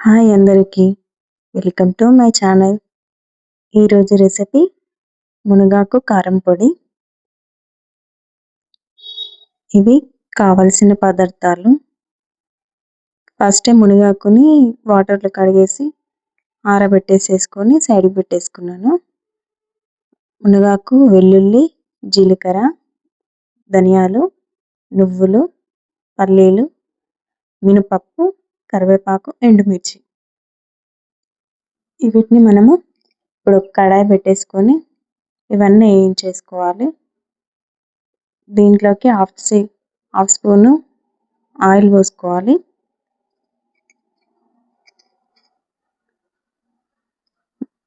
Hi అందరికీ! Welcome to my channel. ఈరోజు recipe మునగాకు కారం పొడి. ఇవి కావలసిన పదార్థాలు. ఫస్ట్ మునగాకుని వాటర్లో కడిగేసి ఆరబెట్టేసేసుకొని సైడ్కి పెట్టేసుకున్నాను. మునగాకు, వెల్లుల్లి, జీలకర్ర, ధనియాలు, నువ్వులు, పల్లీలు, మినపప్పు, కరివేపాకు, ఎండుమిర్చి. వీటిని మనము ఇప్పుడు కడాయి పెట్టేసుకొని ఇవన్నీ వేయించేసుకోవాలి. దీంట్లోకి హాఫ్ స్పూను ఆయిల్ పోసుకోవాలి.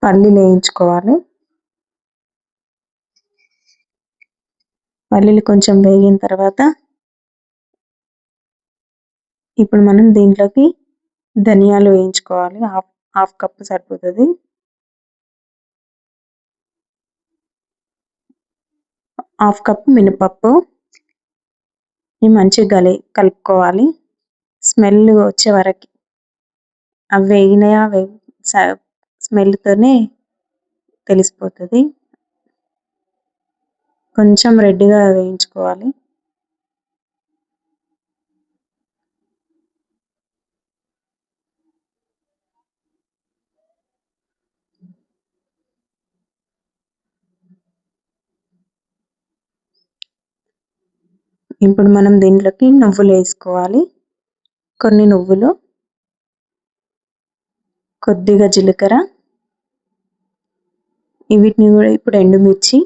పల్లీలు వేయించుకోవాలి. పల్లీలు కొంచెం వేగిన తర్వాత ఇప్పుడు మనం దీంట్లోకి ధనియాలు వేయించుకోవాలి. హాఫ్ కప్పు సరిపోతుంది. హాఫ్ కప్పు మినపప్పు ఇవి మంచిగా కలుపుకోవాలి. స్మెల్ వచ్చే వరకు అవి వేగినాయా స్మెల్తోనే తెలిసిపోతుంది. కొంచెం రెడ్గా వేయించుకోవాలి. ఇప్పుడు మనం దీంట్లోకి నువ్వులు వేసుకోవాలి. కొన్ని నువ్వులు, కొద్దిగా జీలకర్ర, వీటిని కూడా ఇప్పుడు ఎండుమిర్చి,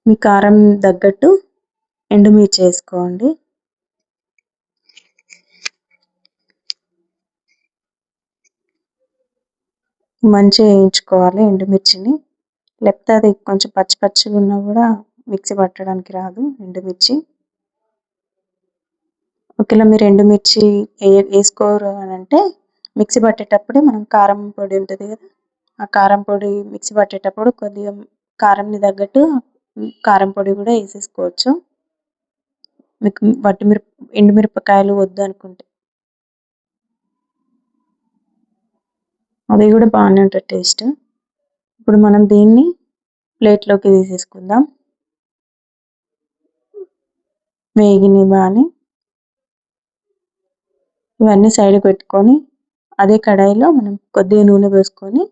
మీ కారం తగ్గట్టు ఎండుమిర్చి వేసుకోండి. మంచిగా వేయించుకోవాలి ఎండుమిర్చిని. లేకపోతే అది కొంచెం పచ్చి పచ్చిగా ఉన్నా కూడా మిక్సీ పట్టడానికి రాదు ఎండుమిర్చి. ఒకవేళ మీరు ఎండుమిర్చి వేసుకోరు అని అంటే మిక్సీ పట్టేటప్పుడే మనం కారం పొడి ఉంటుంది కదా, ఆ కారం పొడి మిక్సీ పట్టేటప్పుడు కొద్దిగా కారంని తగ్గట్టు కారం పొడి కూడా వేసేసుకోవచ్చు. మీకు ఎండుమిరపకాయలు వద్దు అనుకుంటే అవి కూడా బాగానే ఉంటుంది టేస్ట్. ఇప్పుడు మనం దీన్ని ప్లేట్లోకి తీసేసుకుందాం. వేగినవి బాగానే ఇవన్నీ సైడ్ పెట్టుకొని అదే కడాయిలో మనం కొద్దిగా నూనె వేసుకొని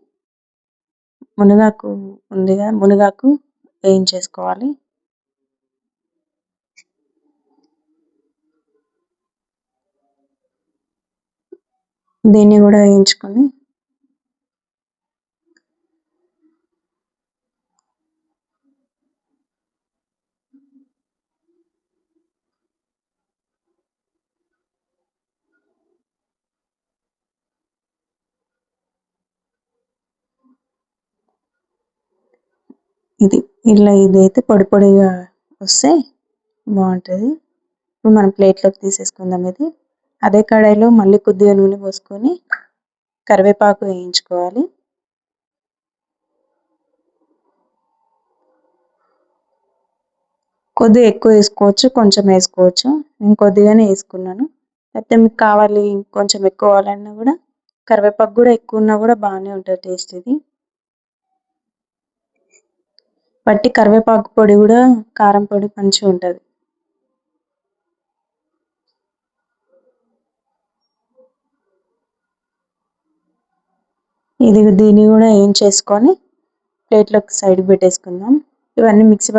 మునగాకు ఉంది కదా, మునగాకు వేయించేసుకోవాలి. దీన్ని కూడా వేయించుకొని ఇదైతే పొడి పొడిగా వస్తే బాగుంటుంది. ఇప్పుడు మనం ప్లేట్లోకి తీసేసుకుందాం. ఇది అదే కడాయిలో మళ్ళీ కొద్దిగా నూనె పోసుకొని కరివేపాకు వేయించుకోవాలి. కొద్దిగా ఎక్కువ వేసుకోవచ్చు, కొంచెం వేసుకోవచ్చు. నేను కొద్దిగానే వేసుకున్నాను. లేకపోతే మీకు కావాలి కొంచెం ఎక్కువ కావాలన్నా కూడా కరివేపాకు కూడా ఎక్కువ ఉన్నా కూడా బాగానే ఉంటుంది టేస్ట్. ఇది బట్టి కరివేపాకు పొడి కూడా కారం పొడి మంచిగా ఉంటుంది. దీన్ని కూడా ఏం చేసుకొని ప్లేట్లోకి సైడ్ పెట్టేసుకుందాం. ఇవన్నీ మిక్సీ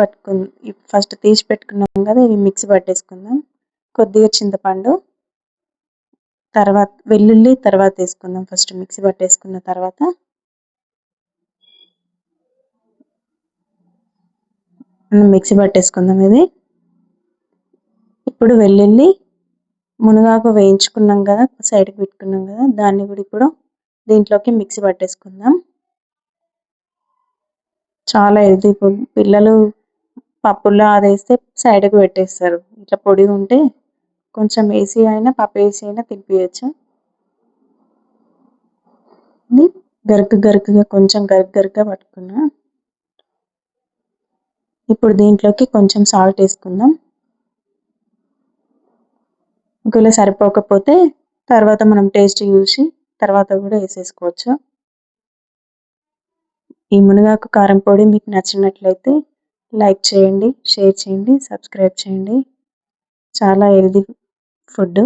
ఫస్ట్ తీసి పెట్టుకున్నాం కదా, ఇవి మిక్సీ పట్టేసుకుందాం. కొద్దిగా చింతపండు, తర్వాత వెల్లుల్లి తర్వాత వేసుకుందాం. ఫస్ట్ మిక్సీ పట్టేసుకున్న తర్వాత మనం మిక్సీ పట్టేసుకుందాం. ఇప్పుడు వెల్లుల్లి, మునగాకు వేయించుకున్నాం కదా, సైడ్కి పెట్టుకున్నాం కదా, దాన్ని కూడా ఇప్పుడు దీంట్లోకి మిక్సీ పట్టేసుకుందాం. చాలా హెల్తీ ఫుడ్. పిల్లలు పప్పుల్లో అది వేస్తే సైడ్కి పెట్టేస్తారు. ఇట్లా పొడి ఉంటే కొంచెం వేసి అయినా పప్పు వేసి అయినా తినిపించచ్చు. గరుకుగా కొంచెం గరుకుగా పట్టుకున్నా. ఇప్పుడు దీంట్లోకి కొంచెం సాల్ట్ వేసుకుందాం. ఒకవేళ సరిపోకపోతే తర్వాత మనం టేస్ట్ చూసి తర్వాత కూడా వేసేసుకోవచ్చు. ఈ మునగాకు కారం పొడి మీకు నచ్చినట్లయితే లైక్ చేయండి, షేర్ చేయండి, సబ్స్క్రైబ్ చేయండి. చాలా హెల్దీ ఫుడ్.